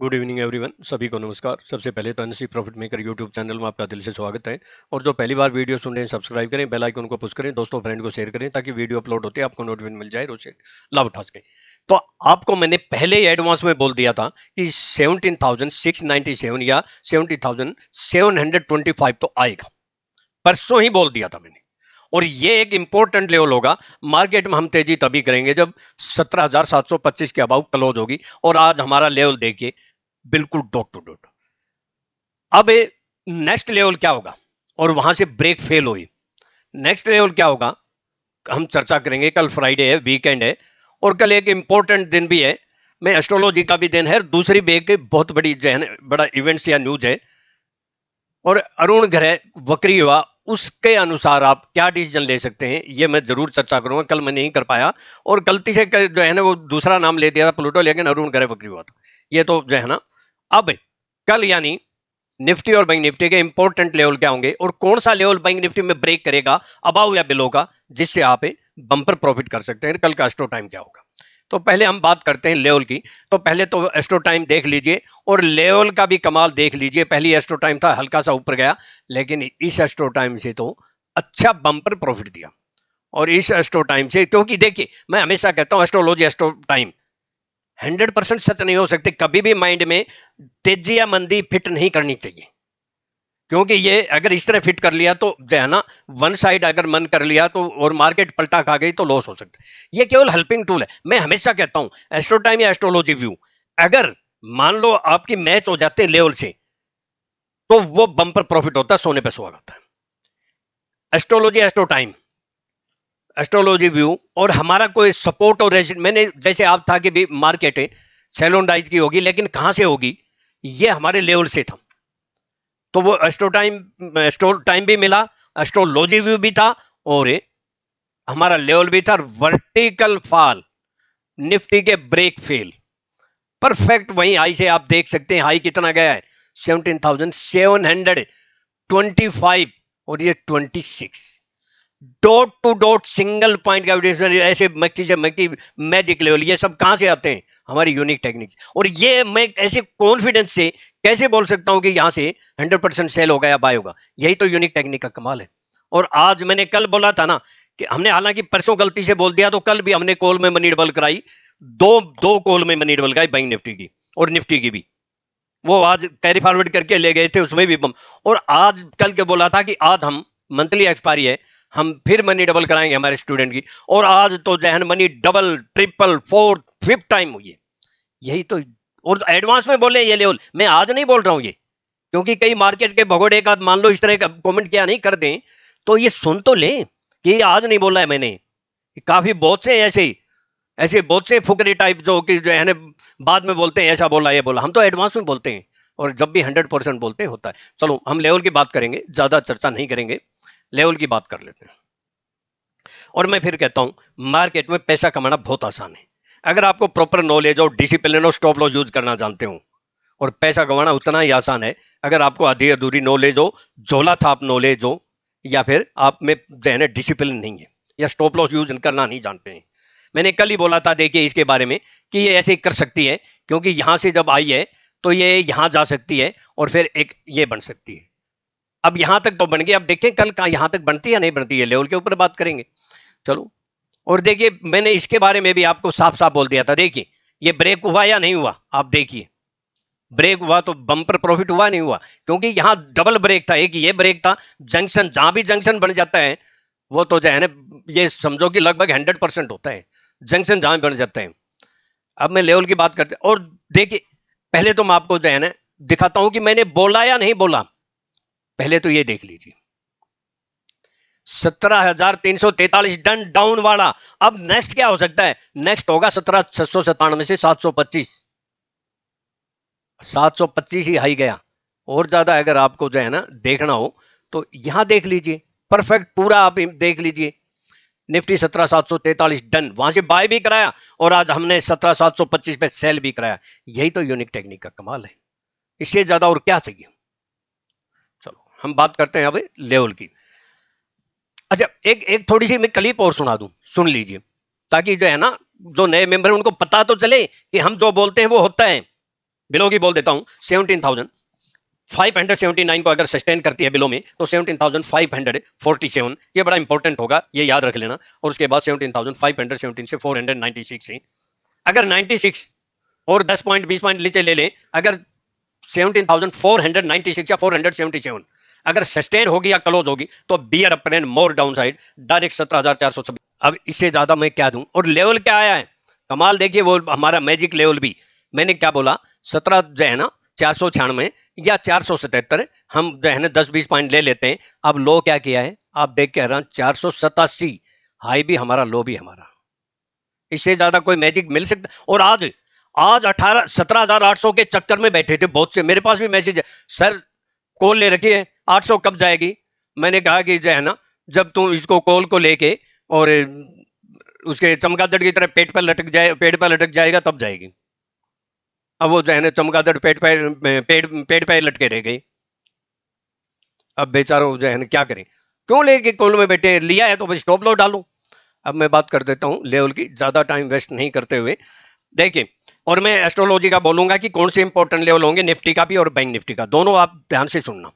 Good evening everyone, सभी को नमस्कार। सबसे पहले तो NSC profit maker YouTube channel में आपका दिल से स्वागत है। और जो पहली बार वीडियो सुन रहे हैं सब्सक्राइब करें, बेल आइकन को पुश करें, दोस्तों फ्रेंड को शेयर करें ताकि वीडियो अपलोड होते आपको नोटिफिकेशन मिल जाए और उससे लाभ उठा सकें। तो आपको मैंने पहले ही एडवांस में बोल दिया था कि 17,697 या 17,725 तो आएगा, परसों ही बोल दिया था मैंने। और ये एक इंपॉर्टेंट लेवल होगा। मार्केट में हम तेजी तभी करेंगे जब 17,725 के अबाउ क्लोज होगी। और आज हमारा लेवल देखिए बिल्कुल डॉट टू डॉट। अब नेक्स्ट लेवल क्या होगा और वहां से ब्रेक फेल हुई, नेक्स्ट लेवल क्या होगा हम चर्चा करेंगे। कल फ्राइडे है, वीकेंड है और कल एक इंपॉर्टेंट दिन भी है। मैं एस्ट्रोलॉजी का भी दिन है, दूसरी भी एक बहुत बड़ी जो है बड़ा इवेंट्स या न्यूज है। और अरुण ग्रह वक्री हुआ, उसके अनुसार आप क्या डिसीजन ले सकते हैं ये मैं जरूर चर्चा करूंगा। कल मैं नहीं कर पाया और गलती से जो है ना वो दूसरा नाम ले दिया था प्लूटो, लेकिन अरुण ग्रह वक्री हुआ था। ये तो जो है ना, अब कल यानी निफ्टी और बैंक निफ्टी के इंपॉर्टेंट लेवल क्या होंगे और कौन सा लेवल बैंक निफ्टी में ब्रेक करेगा अबाव या बिलो का, जिससे आप बंपर प्रॉफिट कर सकते हैं। कल का एस्ट्रो टाइम क्या होगा, तो पहले हम बात करते हैं लेवल की। तो पहले तो एस्ट्रो टाइम देख लीजिए और लेवल का भी कमाल देख लीजिए। पहली एस्ट्रो टाइम था हल्का सा ऊपर गया, लेकिन इस एस्ट्रो टाइम से तो अच्छा बंपर प्रॉफिट दिया। और इस एस्ट्रो टाइम से, क्योंकि देखिए मैं हमेशा कहता हूं एस्ट्रोलॉजी एस्ट्रो टाइम 100% सच नहीं हो सकते। कभी भी माइंड में तेजी या मंदी फिट नहीं करनी चाहिए, क्योंकि ये अगर इस तरह फिट कर लिया तो जो है ना वन साइड अगर मन कर लिया तो और मार्केट पलटा खा गई तो लॉस हो सकता है। ये केवल हेल्पिंग टूल है। मैं हमेशा कहता हूं एस्ट्रो टाइम या एस्ट्रोलॉजी व्यू, अगर मान लो आपकी मैच हो जाते हैं लेवल से तो वो बम्पर प्रॉफिट होता है, सोने पे सुहागा है। Astrology astro time, astrology view और हमारा कोई सपोर्ट और मैंने जैसे आप था कि भी मार्केट है सेलोन डाइज की होगी, लेकिन कहां से होगी, ये हमारे लेवल से था। तो वो एस्ट्रो टाइम भी मिला, एस्ट्रोलॉजी व्यू भी था और हमारा लेवल भी था। वर्टिकल फॉल, निफ्टी के ब्रेक फेल परफेक्ट वहीं हाई से आप देख सकते हैं। हाई कितना गया है 17,725 और ये 26 dot to dot single point का ऐसे मक्की से मक्की मैजिक लेवल, ये सब कहां से आते हैं, हमारी यूनिक टेक्निक्स। और ये मैं ऐसे कॉन्फिडेंस से कैसे बोल सकता हूं कि यहां से 100% सेल होगा या बाय होगा, यही तो यूनिक टेक्निक का कमाल है। और आज मैंने कल बोला था ना कि हमने हालांकि परसों गलती से बोल दिया, तो कल भी हमने कॉल में मनी डबल कराई, दो कॉल में मनी डबल कराई, बैंक निफ्टी की और निफ्टी की भी। वो आज कैरी फॉरवर्ड करके ले गए थे, उसमें भी बम। और आज कल के बोला था कि आज हम मंथली एक्सपायरी है, हम फिर मनी डबल कराएंगे हमारे स्टूडेंट की। और आज तो जहन money double triple fourth fifth time हुई है, यही तो। और एडवांस में बोले ये लेवल, मैं आज नहीं बोल रहा हूं ये, क्योंकि कई मार्केट के भगोड़े का मान लो इस तरह का कमेंट क्या नहीं कर दें तो ये सुन तो ले कि आज नहीं बोला है मैंने। काफी बहुत से ऐसे बहुत से फुकरे टाइप जो कि जो है ना बाद में बोलते हैं ऐसा बोला ये बोला। हम तो एडवांस में बोलते हैं और जब भी 100% बोलते हैं होता है। चलो हम लेवल की बात करेंगे, ज्यादा चर्चा नहीं करेंगे, लेवल की बात कर लेते हैं। और मैं फिर कहता हूं मार्केट में पैसा कमाना बहुत आसान है, अगर आपको प्रॉपर नॉलेज और डिसिप्लिन और स्टॉप लॉस यूज करना जानते हो। और पैसा कमाना उतना ही आसान है अगर आपको आधी अधूरी नॉलेज हो, झोला छाप नॉलेज हो, या फिर आप में जो डिसिप्लिन नहीं है या स्टॉप लॉस यूज करना नहीं जानते हैं। मैंने कल ही बोला था देखिए इसके बारे में कि ये ऐसे कर सकती है, क्योंकि यहां से जब आई है तो ये यहां जा सकती है और फिर एक ये बन सकती है। अब यहां तक तो बन गई, अब देखें कल कहां यहां तक बनती है या नहीं बनती है, लेवल के ऊपर बात करेंगे। चलो, और देखिए मैंने इसके बारे में भी आपको साफ साफ बोल दिया था। देखिए ये ब्रेक हुआ या नहीं हुआ, आप देखिए ब्रेक हुआ तो बंपर प्रॉफिट हुआ नहीं हुआ, क्योंकि यहां डबल ब्रेक था। एक ये ब्रेक था, जंक्शन जहां भी जंक्शन बन जाता है वो तो जो है ना ये समझो कि लगभग 100% होता है जंक्शन जहां बन जाते हैं। अब मैं लेवल की बात करते और देखिए पहले तो मैं आपको जो है ना दिखाता हूं कि मैंने बोला या नहीं बोला। पहले तो ये देख लीजिए 17,343 डन डाउन वाला। अब नेक्स्ट क्या हो सकता है, नेक्स्ट होगा 17,697 से 725, 725 ही हाई गया। और ज्यादा अगर आपको जो है ना देखना हो तो यहां देख लीजिए, परफेक्ट पूरा आप देख लीजिए। निफ्टी 17,743 डन, वहां से बाय भी कराया और आज हमने 17,725 पे सेल भी कराया। यही तो यूनिक टेक्निक का कमाल है, इससे ज्यादा और क्या चाहिए। चलो हम बात करते हैं अब लेवल की। अच्छा एक थोड़ी सी मैं क्लिप और सुना दूं, सुन लीजिए, ताकि जो है ना जो नए मेंबर उनको पता तो चले कि हम जो बोलते हैं वो होता है। बिलो की बोल देता हूं 17,579 को अगर सस्टेन करती है बिलो में तो 17,547 ये बड़ा इंपॉर्टेंट होगा, ये याद रख लेना। और उसके बाद 17,517 से 496 है। अगर 96 और 10 पॉइंट 20 पॉइंट नीचे ले लें, अगर 17,496 या 477 अगर सस्टेन होगी या क्लोज होगी तो beer up and more down side direct 17,426। अब इससे ज्यादा मैं क्या दूं। और लेवल क्या आया है कमाल, देखिए वो हमारा मैजिक लेवल भी मैंने क्या बोला 17 जो है ना 496 या 477 हम जो है ना 10-20 पॉइंट ले लेते हैं। अब लो क्या किया है आप देख के हैरान 487, हाई भी हमारा लो भी हमारा, इससे ज्यादा कोई मैजिक मिल सकता। और आज आज 17,800 के चक्कर में बैठे थे बहुत से, मेरे पास भी मैसेज है सर कॉल ले रखी है 800 कब जाएगी। मैंने कहा कि जो है ना जब तुम इसको कॉल को लेके और उसके चमगादड़ की तरह पेट पर लटक जाएगा तब जाएगी। अब वो जो है ना चमगादड़ पेट पर लटके रह गई। अब बेचारों जो है ना क्या करें, क्यों लेके कॉल में बैठे, लिया है तो बस स्टॉप लॉस डालो। अब मैं बात कर देता हूं लेवल की, ज्यादा टाइम वेस्ट नहीं करते हुए देखिए। और मैं एस्ट्रोलॉजी का बोलूंगा कि कौन से इंपॉर्टेंट लेवल होंगे, निफ्टी का भी और बैंक निफ्टी का, दोनों आप ध्यान से सुनना।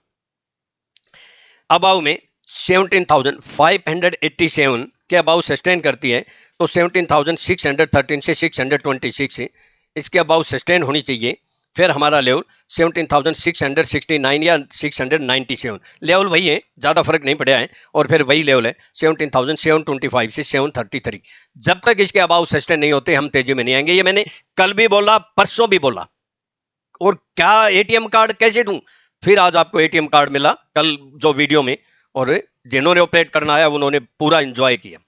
अबाउ में 17,587 के अबाउ सस्टेन करती है तो 17,613 से 626 है, इसके अबाउ सस्टेन होनी चाहिए। फिर हमारा लेवल 17,669 या 697 लेवल वही है, ज़्यादा फर्क नहीं पड़ा है। और फिर वही लेवल है 17,725 से 733। जब तक इसके अबाउ सस्टेन नहीं होते हम तेजी में नहीं आएंगे। ये मैंने कल भी बोला, परसों भी बोला। और क्या एटीएम कार्ड कैसे दूं, फिर आज आपको एटीएम कार्ड मिला कल जो वीडियो में, और जिन्होंने ऑपरेट करना आया उन्होंने पूरा एंजॉय किया।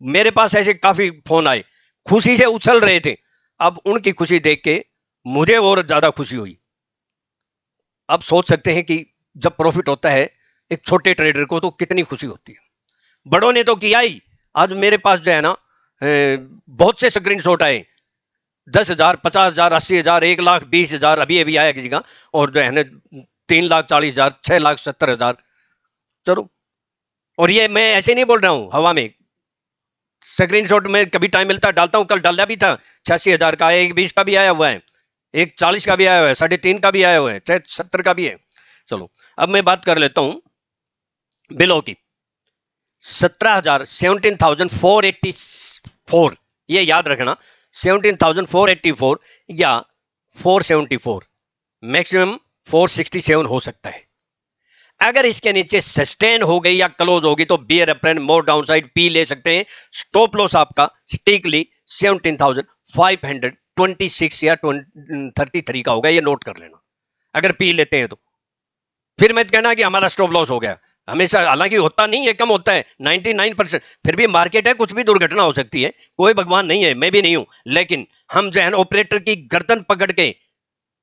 मेरे पास ऐसे काफी फोन आए, खुशी से उछल रहे थे। अब उनकी खुशी देख के मुझे और ज्यादा खुशी हुई। अब सोच सकते हैं कि जब प्रॉफिट होता है एक छोटे ट्रेडर को तो कितनी खुशी होती है। बड़ों ने तो किया ही। आज मेरे पास जो है ना बहुत से स्क्रीनशॉट आए, 10,000, 50,000, 80,000, 1,20,000 अभी अभी आया किसी का, और जो है ना 3,40,000, 6,70,000। चलो, और ये मैं ऐसे नहीं बोल रहा हूं हवा में, स्क्रीनशॉट में कभी टाइम मिलता है डालता हूं। कल डाला भी था 86,000 का, 1,20 का भी आया हुआ है, 1,40 का भी आया हुआ है, 3.5 का भी आया हुआ है, 70 का भी है। चलो अब मैं बात कर लेता हूं बिलो की। 17,484, ये याद रखना 17,484 या 474, मैक्सिमम 467 हो सकता है। अगर इसके नीचे सस्टेन हो गई या क्लोज होगी तो beer up more down side P ले सकते हैं। स्टॉप लॉस आपका स्टिकली 17,526 या 33 का होगा, ये नोट कर लेना अगर पी लेते हैं तो। फिर मैं कहना कि हमारा स्टॉप लॉस हो गया, हमेशा हालांकि होता नहीं है, कम होता है 99%, फिर भी मार्केट है, कुछ भी दुर्घटना हो सकती है, कोई भगवान नहीं है, मैं भी नहीं हूं। लेकिन हम जो है ऑपरेटर की गर्दन पकड़ के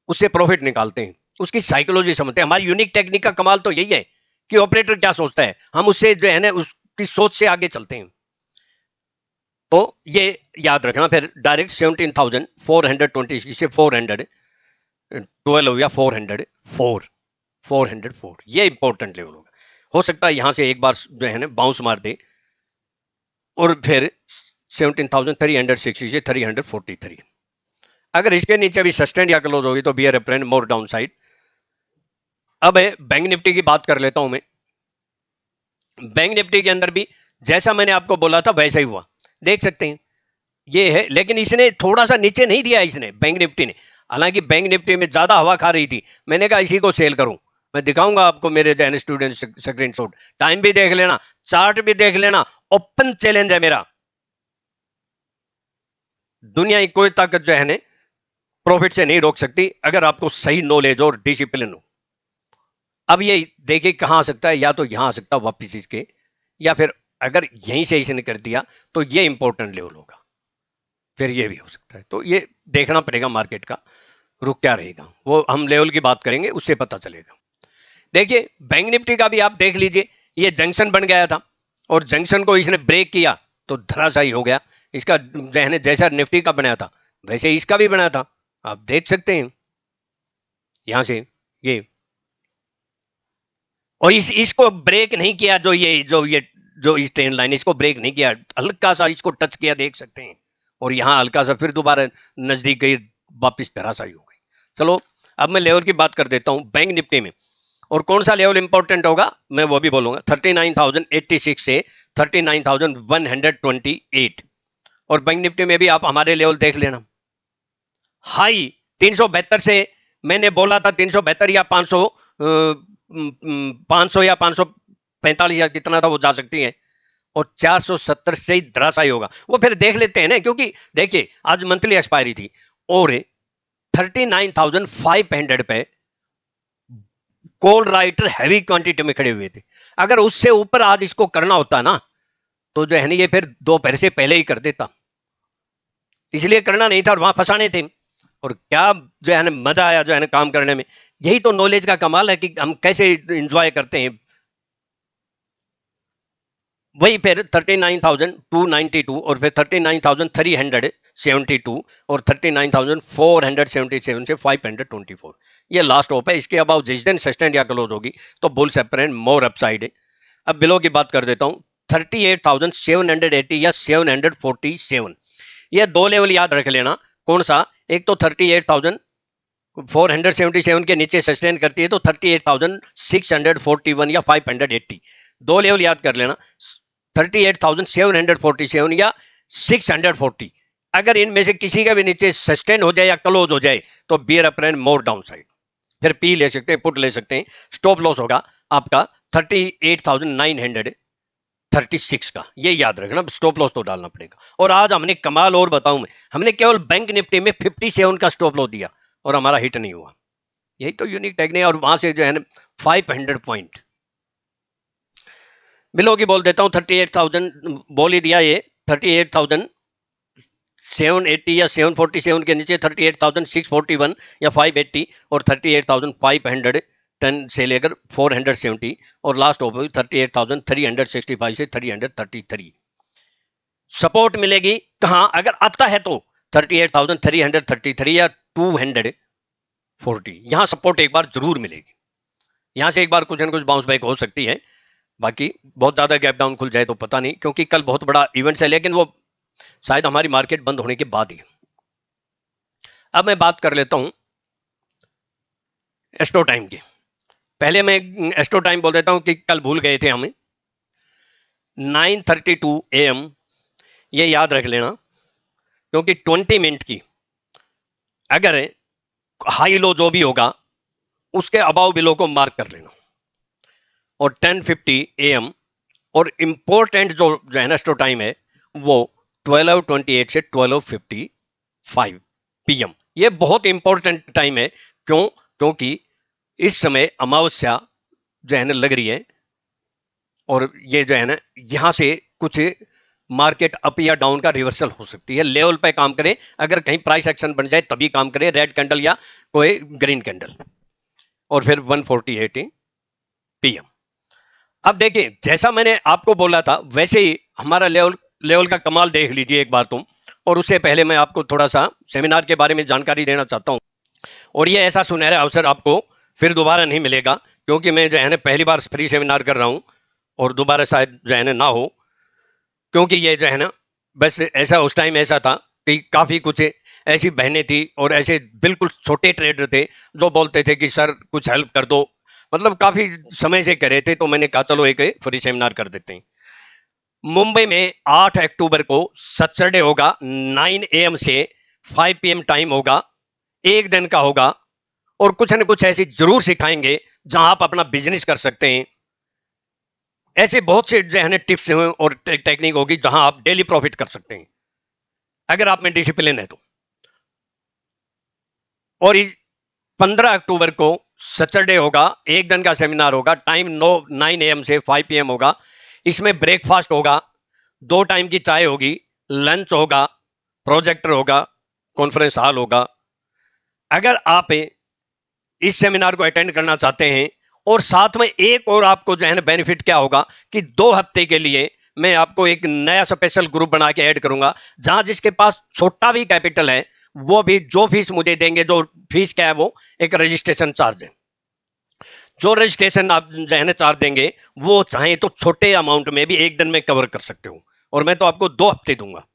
उससे प्रॉफिट निकालते हैं, उसकी साइकोलॉजी समझते हैं। हमारी यूनिक टेक्निक का कमाल तो यही है कि ऑपरेटर क्या सोचता है, हम उससे जो है ना उसकी सोच से आगे चलते हैं। तो ये याद रखना। फिर डायरेक्ट 17,420 से 412 या 404 ये इंपॉर्टेंट लेवल होगा। हो सकता है यहां से एक बार जो है ना बाउंस मार दे, और फिर 17,360 से 343। अगर इसके नीचे भी सस्टेन या क्लोज होगी तो बियर अप ट्रेंड मोर डाउन साइड। अब बैंक निफ्टी की बात कर लेता हूं मैं। बैंक निफ्टी के अंदर भी जैसा मैंने आपको बोला था वैसा ही हुआ, देख सकते हैं ये है। लेकिन इसने थोड़ा सा नीचे नहीं दिया इसने, बैंक निफ्टी ने। हालांकि बैंक निफ्टी में ज्यादा हवा खा रही थी, मैंने कहा इसी को सेल करूं। मैं दिखाऊंगा आपको मेरे जैन स्टूडेंट स्क्रीनशॉट, टाइम भी देख लेना, चार्ट भी देख लेना। ओपन चैलेंज है मेरा, दुनिया की कोई ताकत जो है प्रॉफिट से नहीं रोक सकती अगर आपको सही नॉलेज और डिसिप्लिन हो। अब ये देखिए कहां आ सकता है, या तो यहां आ सकता है वापिस इसके, या फिर अगर यहीं से इसने कर दिया तो ये इंपॉर्टेंट लेवल होगा, फिर ये भी हो सकता है। तो ये देखना पड़ेगा मार्केट का रुख क्या रहेगा, वो हम लेवल की बात करेंगे उससे पता चलेगा। देखिए बैंक निफ्टी का भी आप देख लीजिए, ये जंक्शन बन गया था और जंक्शन को इसने ब्रेक किया तो धराशायी हो गया। इसका जैसा निफ्टी का बनाया था वैसे इसका भी बनाया था, आप देख सकते हैं यहां से ये। और इसको ब्रेक नहीं किया, जो इस ट्रेन लाइन इसको ब्रेक नहीं किया, हल्का सा इसको टच किया देख सकते हैं, और यहां हल्का सा फिर दोबारा नजदीक गई, वापिस धराशायी हो गई। चलो अब मैं लेवल की बात कर देता हूं बैंक निफ्टी में, और कौन सा लेवल इंपॉर्टेंट होगा मैं वो भी बोलूंगा। 39,086 से 39,128, और बैंक निफ्टी में भी आप हमारे लेवल देख लेना। हाई 372 से मैंने बोला था 372 या 500 या 545 या कितना था वो जा सकती है, और 470 से ही धराशायी होगा वो। फिर देख लेते हैं ना, क्योंकि देखिए आज मंथली एक्सपायरी थी और 39,500 पे कॉल राइटर हैवी क्वांटिटी में खड़े हुए थे। अगर उससे ऊपर आज इसको करना होता ना तो जो है ना ये फिर दोपहर से पहले ही कर देता, इसलिए करना नहीं था और वहां फंसाने थे। और क्या जो है ना मजा आया जो है ना काम करने में। यही तो नॉलेज का कमाल है कि हम कैसे एंजॉय करते हैं। वही फिर 39,292 और फिर 39,372 और 39,477 से 524, ये लास्ट ऑफ है। इसके अबाउट जिस दिन सस्टेंड या क्लोज होगी तो बुल्स अपेरेंट मोर अपसाइड है। अब बिलो की बात कर देता हूं, 38,780 या 747, ये दो लेवल याद रख लेना। कौन सा? एक तो 38,477 के नीचे सस्टेन करती है तो 38,641 या 580, दो लेवल याद कर लेना, 38,747 या 640। अगर इनमें से किसी का भी नीचे सस्टेन हो जाए या क्लोज हो जाए तो beer apparent more down side, फिर पी ले सकते हैं, पुट ले सकते हैं। स्टॉप लॉस होगा आपका 38,936 का, ये याद रखना, स्टॉप लॉस तो डालना पड़ेगा। और आज हमने कमाल और बताऊं मैं, हमने केवल बैंक निफ्टी में 57 का स्टॉप लॉस दिया और हमारा हिट नहीं हुआ। यही तो यूनिक टेक्निक। और वहां से जो है ना 500 पॉइंट बिलो की बोल देता हूं, 38,000 बोल ही दिया, ये 38,780 या 747 के नीचे 38,641 या 580 और 38,510 से लेकर 470 और लास्ट हो गई 38,365 से 333। सपोर्ट मिलेगी कहां अगर आता है तो 38,333 या 240, यहां सपोर्ट एक बार जरूर मिलेगी। यहां से एक बार कुछ न कुछ बाउंस बैक हो सकती है, बाकी बहुत ज्यादा गैप डाउन खुल जाए तो पता नहीं, क्योंकि कल बहुत बड़ा इवेंट है, लेकिन वो शायद हमारी मार्केट बंद होने के बाद ही। अब मैं बात कर लेता हूं एस्ट्रो टाइम की। पहले मैं एस्ट्रो टाइम बोल देता हूं कि कल भूल गए थे हमें 9:32 AM, ये याद रख लेना, क्योंकि 20 मिनट की अगर हाई लो जो भी होगा उसके अबाव बिलो को मार्क कर लेना। और 10:50 AM और इंपॉर्टेंट जो है ना एस्ट्रो टाइम है वो 12:28 से 12:55 PM, ये बहुत इंपॉर्टेंट टाइम है। क्यों? क्योंकि इस समय अमावस्या जो है ना लग रही है और ये जो है ना यहां से कुछ मार्केट अप या डाउन का रिवर्सल हो सकती है। लेवल पे काम करें, अगर कहीं प्राइस एक्शन बन जाए तभी काम करें, रेड कैंडल या कोई ग्रीन कैंडल। और फिर 1:48 PM। अब देखिए जैसा मैंने आपको बोला था वैसे ही हमारा लेवल का कमाल देख लीजिए एक बार तुम। और उससे पहले मैं आपको थोड़ा सा सेमिनार के बारे में जानकारी देना चाहता हूं, और ये ऐसा सुनहरा अवसर आपको फिर दोबारा नहीं मिलेगा, क्योंकि मैं जो है ना पहली बार फ्री सेमिनार कर रहा हूं और दोबारा शायद जो है ना हो, क्योंकि ये जो है ना बस ऐसा उस टाइम ऐसा था कि काफ़ी कुछ ऐसी बहनें थी और ऐसे बिल्कुल छोटे ट्रेडर थे जो बोलते थे कि सर कुछ हेल्प कर दो, मतलब काफ़ी समय से कर रहे थे, तो मैंने कहा चलो एक फ्री सेमिनार कर देते हैं। मुंबई में 8 अक्टूबर को सैटरडे होगा, 9 AM से 5 PM टाइम होगा, एक दिन का होगा, और कुछ न कुछ ऐसी जरूर सिखाएंगे जहां आप अपना बिजनेस कर सकते हैं। ऐसे बहुत से जो है टिप्स और टेक्निक होगी जहां आप डेली प्रॉफिट कर सकते हैं अगर आप में डिसिप्लिन है तो। और 15 अक्टूबर को सैटरडे होगा, एक दिन का सेमिनार होगा, टाइम 9 AM से 5 PM होगा। इसमें ब्रेकफास्ट होगा, 2 टाइम की चाय होगी, लंच होगा, प्रोजेक्टर होगा, कॉन्फ्रेंस हॉल होगा। अगर आप इस सेमिनार को अटेंड करना चाहते हैं, और साथ में एक और आपको जो है ना बेनिफिट क्या होगा कि 2 हफ्ते के लिए मैं आपको एक नया स्पेशल ग्रुप बना के ऐड करूंगा, जहां जिसके पास छोटा भी कैपिटल है वो भी जो फीस मुझे देंगे, जो फीस क्या है वो एक रजिस्ट्रेशन चार्ज है, जो रजिस्ट्रेशन आप जो है ना चार्ज देंगे वो चाहे तो छोटे अमाउंट में भी एक दिन में कवर कर सकते हो, और मैं तो आपको 2 हफ्ते दूंगा।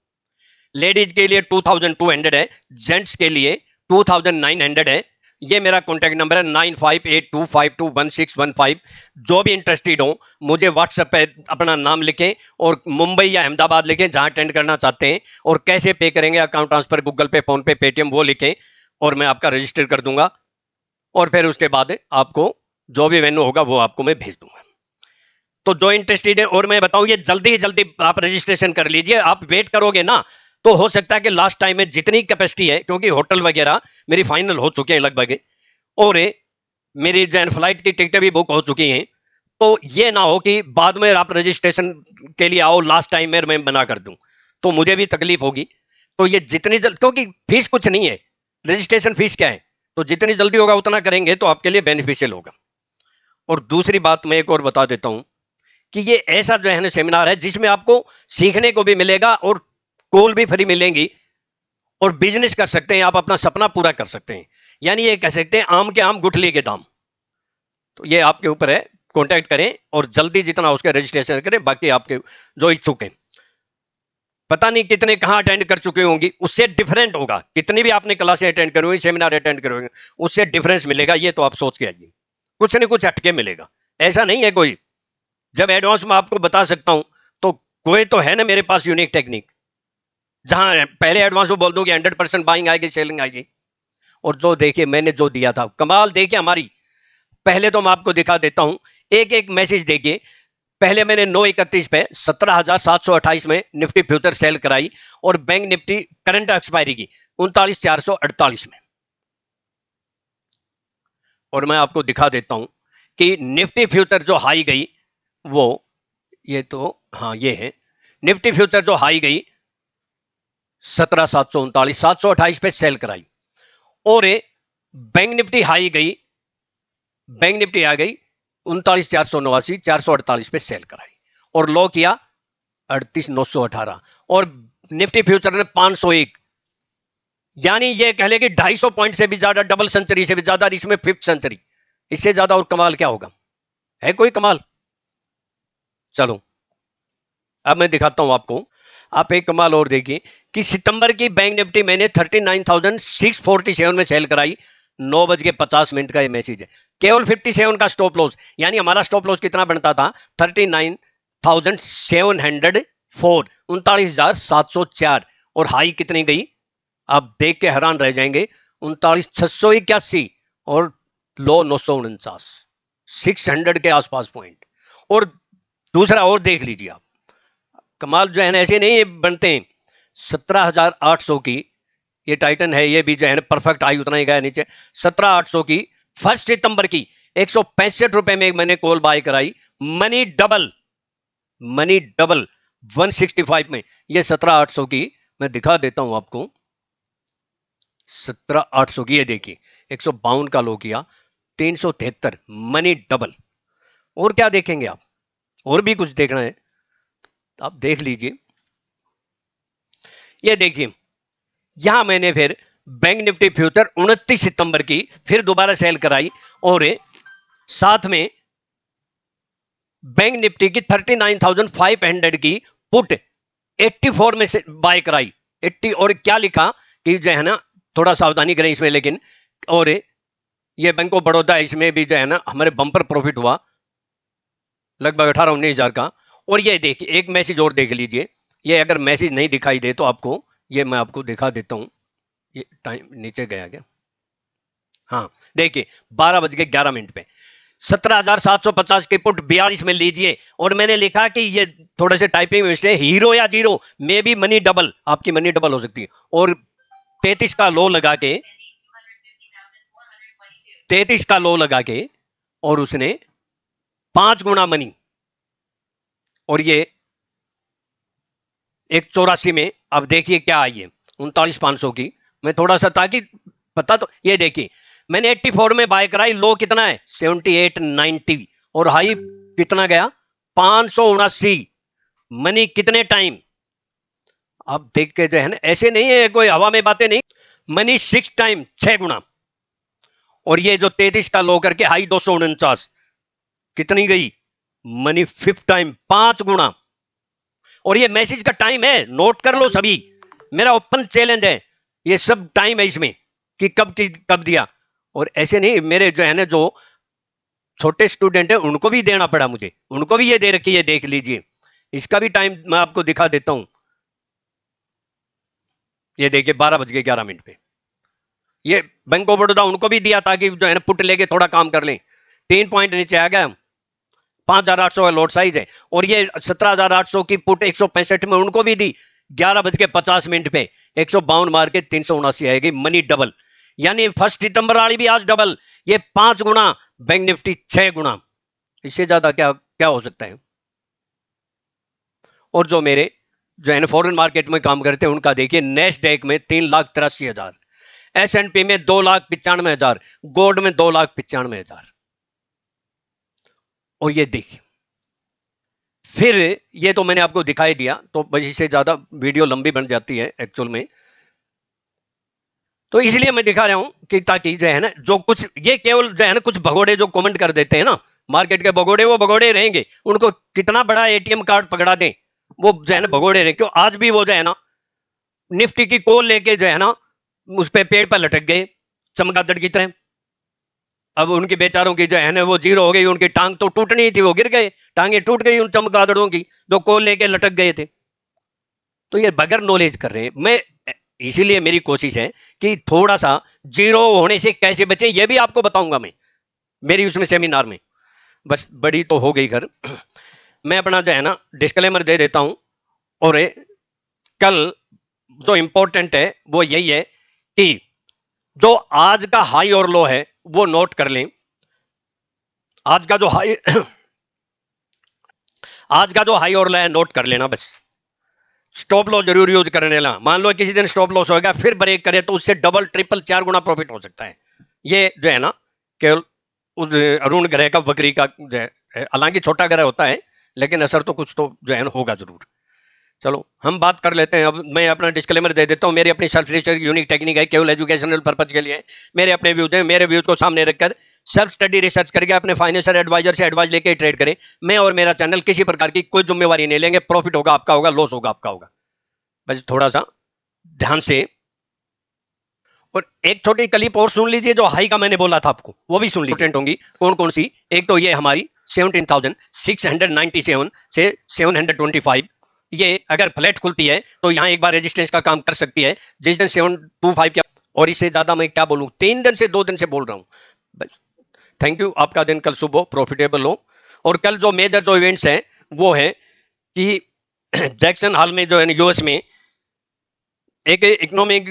लेडीज के लिए 2200 है, जेंट्स के लिए 2900 है, ये मेरा कॉन्टैक्ट नंबर है 9582521615। जो भी इंटरेस्टेड हो मुझे व्हाट्सएप पे अपना नाम लिखें और मुंबई या अहमदाबाद लिखें जहां अटेंड करना चाहते हैं, और कैसे पे करेंगे, अकाउंट ट्रांसफर, गूगल पे, फोन पे, पेटीएम, वो लिखें और मैं आपका रजिस्टर कर दूंगा। और फिर उसके बाद आपको जो भी वेन्यू होगा वो आपको मैं भेज दूंगा। तो जो इंटरेस्टेड है, और मैं बताऊं ये जल्दी ही जल्दी आप रजिस्ट्रेशन कर लीजिए। आप वेट करोगे ना तो हो सकता है कि लास्ट टाइम में जितनी कैपेसिटी है, क्योंकि होटल वगैरह मेरी फाइनल हो चुके हैं लगभग, और मेरी जो फ्लाइट की टिकटें भी बुक हो चुकी हैं, तो ये ना हो कि बाद में आप रजिस्ट्रेशन के लिए आओ लास्ट टाइम में मैं मना कर दूं, तो मुझे भी तकलीफ होगी। तो ये जितनी जल्द, क्योंकि फीस कुछ नहीं है, रजिस्ट्रेशन फीस क्या है, तो जितनी जल्दी होगा उतना करेंगे तो आपके लिए बेनिफिशियल होगा। और दूसरी बात मैं एक और बता देता हूं कि ये ऐसा जो है ना सेमिनार है जिसमें आपको सीखने को भी मिलेगा और कॉल भी फ्री मिलेंगी, और बिजनेस कर सकते हैं आप, अपना सपना पूरा कर सकते हैं। यानी ये कह सकते हैं आम के आम गुठली के दाम। तो ये आपके ऊपर है, कांटेक्ट करें और जल्दी जितना उसके रजिस्ट्रेशन करें। बाकी आपके जो इच्छुक हैं, पता नहीं कितने कहां अटेंड कर चुके होंगे, उससे डिफरेंट होगा। कितनी भी आपने क्लासें अटेंड करोगे, सेमिनार अटेंड करोगे, उससे डिफरेंस मिलेगा। ये तो आप सोच के आइए, कुछ न कुछ हटके मिलेगा। ऐसा नहीं है कोई, जब एडवांस में आपको बता सकता हूं तो कोई तो है ना मेरे पास यूनिक टेक्निक, जहां पहले एडवांस में बोल दूं कि 100% बाइंग आएगी, सेलिंग आएगी। और जो देखिए मैंने जो दिया था कमाल, देखिए हमारी, पहले तो मैं आपको दिखा देता हूं एक एक मैसेज। देखिए पहले मैंने 9/31 पे 17,728 में निफ्टी फ्यूचर सेल कराई, और बैंक निफ्टी करंट एक्सपायरी की 39,448 में। और मैं आपको दिखा देता हूं कि निफ्टी फ्यूचर जो हाई गई वो, ये तो हाँ ये है निफ्टी फ्यूचर जो हाई गई 17,739, 728 पे सेल कराई, और बैंक निफ्टी हाई गई, बैंक निफ्टी आ गई 39,489, 448 पे सेल कराई, और लो किया 38,918, और निफ्टी फ्यूचर ने 501, यानी ये कह ले कि 250 पॉइंट से भी ज्यादा, डबल सेंचुरी से भी ज्यादा, इसमें फिफ्थ सेंचुरी। इससे ज्यादा और कमाल क्या होगा, है कोई कमाल? चलो अब मैं दिखाता हूं आपको। आप एक कमाल और देखिए कि सितंबर की बैंक निफ्टी मैंने 39,647 में सेल कराई, 9:50 का ये मैसेज है। केवल 57 का स्टॉप लॉस, यानी हमारा स्टॉप लॉस कितना बनता था 39,704, 39,704, और हाई कितनी गई आप देख के हैरान रह जाएंगे, 39,681, और लो 949, 600 के आसपास पॉइंट। और दूसरा और देख लीजिए आप, कमाल जो है ना ऐसे नहीं बनते हैं। 17,800 की ये टाइटन है, ये भी जो है ना परफेक्ट आई, उतना ही गया नीचे। 17,800 की 1 सितंबर की 165 रुपए में मैंने कॉल बाय कराई, मनी डबल, मनी डबल 165 में। ये 17,800 की मैं दिखा देता हूं आपको, 17,800 की ये देखिए 152 का लो किया, 373, मनी डबल। और क्या देखेंगे आप, और भी कुछ देखना है आप देख लीजिए। ये देखिए यहां मैंने फिर बैंक निफ्टी फ्यूचर 29 सितंबर की फिर दोबारा सेल कराई, और साथ में बैंक निफ्टी की 39,500 की पुट 84 में से बाय कराई, 80। और क्या लिखा कि जो है ना थोड़ा सावधानी करें इसमें, लेकिन और ये बैंक ऑफ बड़ौदा, इसमें भी जो है ना हमारे बम्पर प्रॉफिट हुआ लगभग 18-19 हजार का। और ये देखिए एक मैसेज और देख लीजिए, ये अगर मैसेज नहीं दिखाई दे तो आपको ये मैं आपको दिखा देता हूं। ये टाइम नीचे गया क्या, हाँ देखिए 12:11 पे 17,750 की पुट 42 में लीजिए, और मैंने लिखा कि ये थोड़े से टाइपिंग मिस्टेक, हीरो या जीरो में भी मनी डबल, आपकी मनी डबल हो सकती है। और 33 का लो लगा के, 33 का लो लगा के, और उसने 5 गुना मनी, और ये 184 में अब देखिए क्या आई है 39,500 की। मैं थोड़ा सा ताकि पता, तो ये देखिए मैंने 84 में बाय कराई, लो कितना है 78.90, और हाई कितना गया 579, मनी कितने टाइम आप देख के जो है ना, ऐसे नहीं है कोई हवा में बातें नहीं, मनी 6 टाइम, 6 गुना। और ये जो 33 का लो करके हाई 249, कितनी गई मनी 5 टाइम, 5 गुना। और ये मैसेज का टाइम है, नोट कर लो सभी, मेरा ओपन चैलेंज है, ये सब टाइम है इसमें कि कब दिया। और ऐसे नहीं, मेरे जो है ना जो छोटे स्टूडेंट है उनको भी देना पड़ा मुझे, उनको भी ये दे रखी है, देख लीजिए। इसका भी टाइम मैं आपको दिखा देता हूं। ये देखिए 12:11 पे ये बैंक ऑफ बड़ौदा उनको भी दिया ताकि जो है ना पुट लेके थोड़ा काम कर लें। 3 पॉइंट नीचे आ गया, 5,800 का लॉट साइज है। और ये 17,800 की पुट 165 में उनको भी दी, 11:50 पे 152 मार के 379 आएगी, मनी डबल। यानी 1 सितंबर वाली भी आज डबल, ये 5 गुना, बैंक निफ्टी 6 गुना, इससे ज्यादा क्या क्या हो सकता है। और जो मेरे जो है ना फॉरेन मार्केट में काम करते हैं उनका देखिए, नेस्डैक में 3,83,000, S&P में 2,95,000, गोल्ड में 2,95,000। और ये देखिए, फिर ये तो मैंने आपको दिखाई दिया, तो बस इससे ज्यादा वीडियो लंबी बन जाती है एक्चुअल में, तो इसलिए मैं दिखा रहा हूं कि ताकि जो है ना जो कुछ ये केवल जो है ना कुछ भगोड़े जो कमेंट कर देते हैं ना, मार्केट के भगोड़े, वो भगोड़े रहेंगे, उनको कितना बड़ा एटीएम कार्ड पकड़ा दें वो जो है ना भगोड़े रहे। क्यों आज भी वो जो है ना निफ्टी की कॉल लेके जो है ना उस पे पेड़ पर लटक गए चमगादड़ की तरह। अब उनके बेचारों की जो है ना वो जीरो हो गई, उनकी टांग तो टूटनी थी, वो गिर गए, टांगे टूट गई उन चमगादड़ों की जो कॉल लेके लटक गए थे। तो ये बगैर नॉलेज कर रहे हैं। मैं इसीलिए मेरी कोशिश है कि थोड़ा सा जीरो होने से कैसे बचे ये भी आपको बताऊंगा मैं मेरी उसमें सेमिनार में। बस बड़ी तो हो गई घर, मैं अपना जो है ना डिस्क्लेमर दे देता हूं। और कल जो इंपॉर्टेंट है वो यही है कि जो आज का हाई और लो है वो नोट कर लें। आज का जो हाई आज का जो हाई और लो है नोट कर लेना बस। स्टॉप लॉस जरूर यूज करने ला, मान लो किसी दिन स्टॉप लॉस होगा फिर ब्रेक करे तो उससे डबल ट्रिपल 4 गुना प्रॉफिट हो सकता है। ये जो है ना केवल उस अरुण ग्रह का वक्री का जो है, हालांकि छोटा ग्रह होता है लेकिन असर तो कुछ तो जो है ना होगा जरूर। चलो हम बात कर लेते हैं। अब मैं अपना डिस्क्लेमर दे देता हूं, मेरी अपनी सेल्फ रिसर्च यूनिक टेक्निक है, केवल एजुकेशनल पर्पज के लिए। मेरे अपने व्यूज हैं, मेरे व्यूज को सामने रखकर सेल्फ स्टडी रिसर्च करके अपने फाइनेंशियल एडवाइजर से एडवाइस लेके ट्रेड करें। मैं और मेरा चैनल किसी प्रकार की कोई जिम्मेवारी नहीं लेंगे, प्रॉफिट होगा आपका होगा, लॉस होगा आपका होगा, बस थोड़ा सा ध्यान से। और एक छोटी क्लिप और सुन लीजिए, जो हाई का मैंने बोला था आपको वो भी सुन लीजिए। होंगी कौन कौन सी, एक तो ये हमारी 17,697 से 725, ये अगर फ्लैट खुलती है तो यहां एक बार रेजिस्टेंस का काम कर सकती है जिस दिन 725 क्या। और इससे ज्यादा मैं क्या बोलूं, 3 दिन से 2 दिन से बोल रहा हूं बस। थैंक यू, आपका दिन कल सुबह प्रॉफिटेबल हो। और कल जो मेजर जो इवेंट्स हैं वो है कि जैक्सन हॉल में जो है यूएस में एक इकोनॉमिक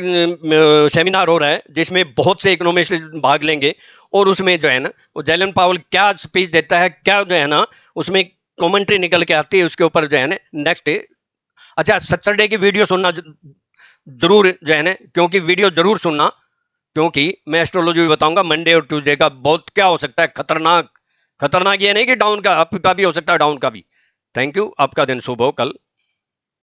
सेमिनार हो रहा है जिसमें बहुत से इकोनॉमिस्ट भाग लेंगे। और उसमें जो है ना वो जेलन पावल क्या स्पीच देता है, क्या जो है ना उसमें कमेंट्री निकल के आती है उसके ऊपर जो है ना नेक्स्ट। अच्छा सैटरडे की वीडियो सुनना जरूर जो है ना, क्योंकि वीडियो जरूर सुनना, क्योंकि मैं एस्ट्रोलॉजी भी बताऊंगा मंडे और ट्यूसडे का बहुत क्या हो सकता है खतरनाक। खतरनाक ये नहीं कि डाउन का, अप का भी हो सकता है, डाउन का भी। थैंक यू, आपका दिन शुभ हो कल।